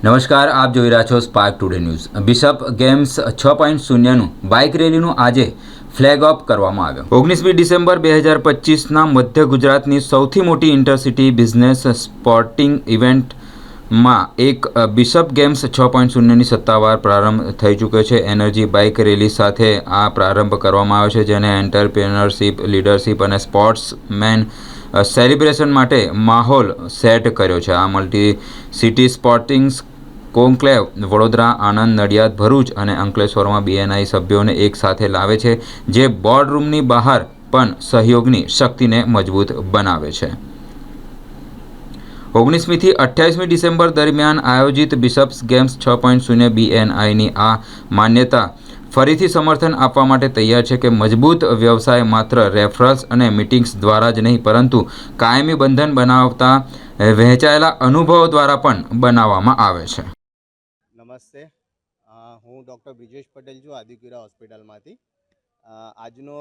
નમસ્કાર, આપ જોઈ રહ્યા છો spark today news. Bishop games 6.0નું બાઇક રેલીનું આજે ફ્લેગ ઓફ કરવામાં આવ્યું. 19મી ડિસેમ્બર 2025ના મધ્ય ગુજરાતની સૌથી મોટી ઇન્ટરસિટી બિઝનેસ સ્પોર્ટિંગ ઇવેન્ટમાં એક બિશપ ગેમ્સ 6.0ની સત્તાવાર પ્રારંભ થઈ ચૂક્યો છે. એનર્જી બાઇક રેલી સાથે આ પ્રારંભ કરવામાં આવ્યો છે, જેને એન્ટરપ્રેન્યોરશિપ, લીડરશિપ અને સ્પોર્ટ્સમેન સેલિબ્રેશન માટે માહોલ સેટ કર્યો છે. આ multi city sporting conclave Vadodara, Anand, Nadiad, Bharuch અને અંકલેશ્વરમાં બીએનઆઈ સભ્યોને એક સાથે લાવે છે, જે બોર્ડરૂમની બહાર પણ સહયોગની શક્તિને મજબૂત બનાવે છે. 19મીથી 28મી ડિસેમ્બર દરમિયાન આયોજિત બિશપ્સ ગેમ્સ 6.0 બીએનઆઈની આ માન્યતા ફરીથી સમર્થન આપવા માટે તૈયાર છે કે મજબૂત વ્યવસાય માત્ર રેફરલ્સ અને મીટિંગ્સ દ્વારા જ નહીં, પરંતુ કાયમી બંધન બનાવતા વહેંચાયેલા અનુભવો દ્વારા પણ બનાવવામાં આવે છે. નમસ્તે, હું ડૉક્ટર બ્રિજેશ પટેલ છું, આદિપુરા હોસ્પિટલમાંથી. આજનો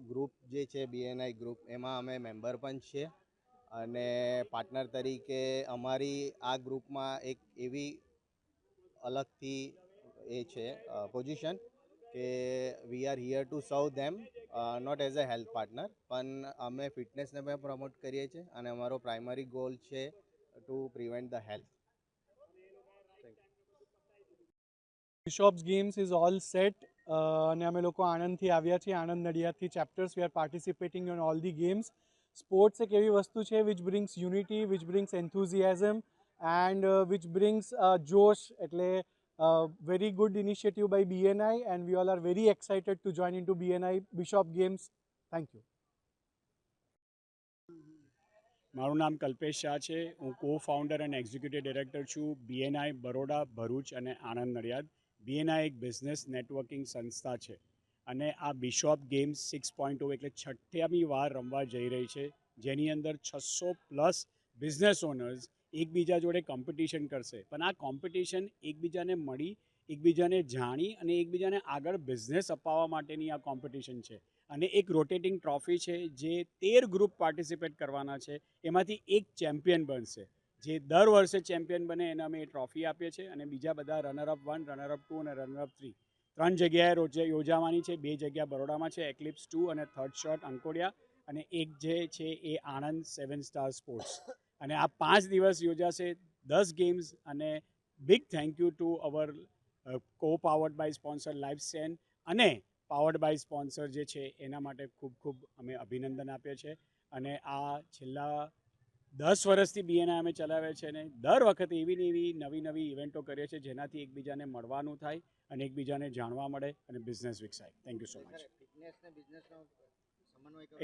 ગ્રુપ જે છે બીએનઆઈ ગ્રુપ, એમાં અમે મેમ્બર પણ છીએ અને પાર્ટનર તરીકે અમારી આ ગ્રુપમાં એક એવી અલગથી એ છે પોઝિશન કે we are here to serve them, not as a health partner, પણ અમે ફિટનેસને પણ પ્રમોટ કરીએ છીએ અને અમારો પ્રાઇમરી ગોલ છે to prevent the health. Bishop's games is all set અને અમે લોકો આણંદથી આવ્યા છીએ, આણંદ નડિયાદથી chapters. We are participating on all the games. Sports એક એવી વસ્તુ છે which brings unity, which brings enthusiasm and which brings જોશ. એટલે very good initiative by BNI and we all are very excited to join into BNI Bishop Games. Thank you. મારું નામ કલ્પેશ શાહ છે. હું કો ફાઉન્ડર અને એક્ઝિક્યુટિવ ડાયરેક્ટર છું BNI Baroda, Bharuch અને આણંદ નડિયાદ. બીએનઆઈ એક બિઝનેસ નેટવર્કિંગ સંસ્થા છે અને આ બિશોપ ગેમ્સ 6.0 એટલે 6મી વાર રમવા જઈ રહી છે, જેની અંદર 600+ બિઝનેસ ઓનર્સ એકબીજા જોડે કોમ્પિટિશન કરશે. પણ આ કોમ્પિટિશન એકબીજાને મળી, એકબીજાને જાણી અને એકબીજાને આગળ બિઝનેસ અપાવવા માટેની આ કોમ્પિટિશન છે. અને એક રોટેટિંગ ટ્રોફી છે જે 13 ગ્રુપ પાર્ટિસિપેટ કરવાના છે, એમાંથી એક ચેમ્પિયન બનશે. જે દર વર્ષે ચેમ્પિયન બને એને અમે એ ટ્રોફી આપીએ છીએ અને બીજા બધા રનરઅપ 1, રનરઅપ 2 અને રનરઅપ 3 3 જગ્યાએ યોજાવાની છે. 2 જગ્યા બરોડામાં છે, એક્લિપ્સ 2 અને થર્ડ શોટ અંકોડિયા, અને એક જે છે એ આણંદ 7 સ્ટાર સ્પોર્ટ્સ. અને આ 5 દિવસ યોજાશે, 10 ગેમ્સ. અને big thank you to our co powered by sponsor લાઈફસ્ટેન અને પાવર્ડ બાય સ્પોન્સર જે છે એના માટે ખૂબ ખૂબ અમે અભિનંદન આપીએ છીએ. અને આ છેલ્લા 10 વર્ષથી બીએનઆઈ અમે ચલાવ્યા છે અને દર વખતે એવી ને એવી નવી નવી ઇવેન્ટો કરીએ છીએ જેનાથી એકબીજાને મળવાનું થાય અને એકબીજાને જાણવા મળે અને બિઝનેસ વિકસાય. Thank you so much.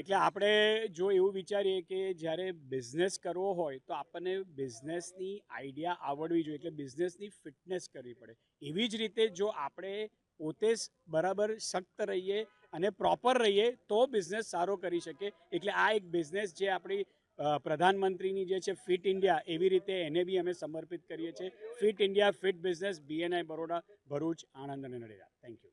એટલે આપણે જો એવું વિચારીએ કે જ્યારે બિઝનેસ કરવો હોય તો આપણને બિઝનેસની આઈડિયા આવડવી જોઈએ, એટલે બિઝનેસની ફિટનેસ કરવી પડે. એવી જ રીતે જો આપણે પોતે બરાબર સખ્ત રહીએ અને પ્રોપર રહીએ તો બિઝનેસ સારો કરી શકે. એટલે આ એક બિઝનેસ જે આપણી પ્રધાનમંત્રીની જે છે ફિટ ઇન્ડિયા, એવી રીતે એને બી અમે સમર્પિત કરીએ છીએ. Fit India, fit business, BNI Baroda, Bharuch, Anand અને નડિયાદ. Thank you.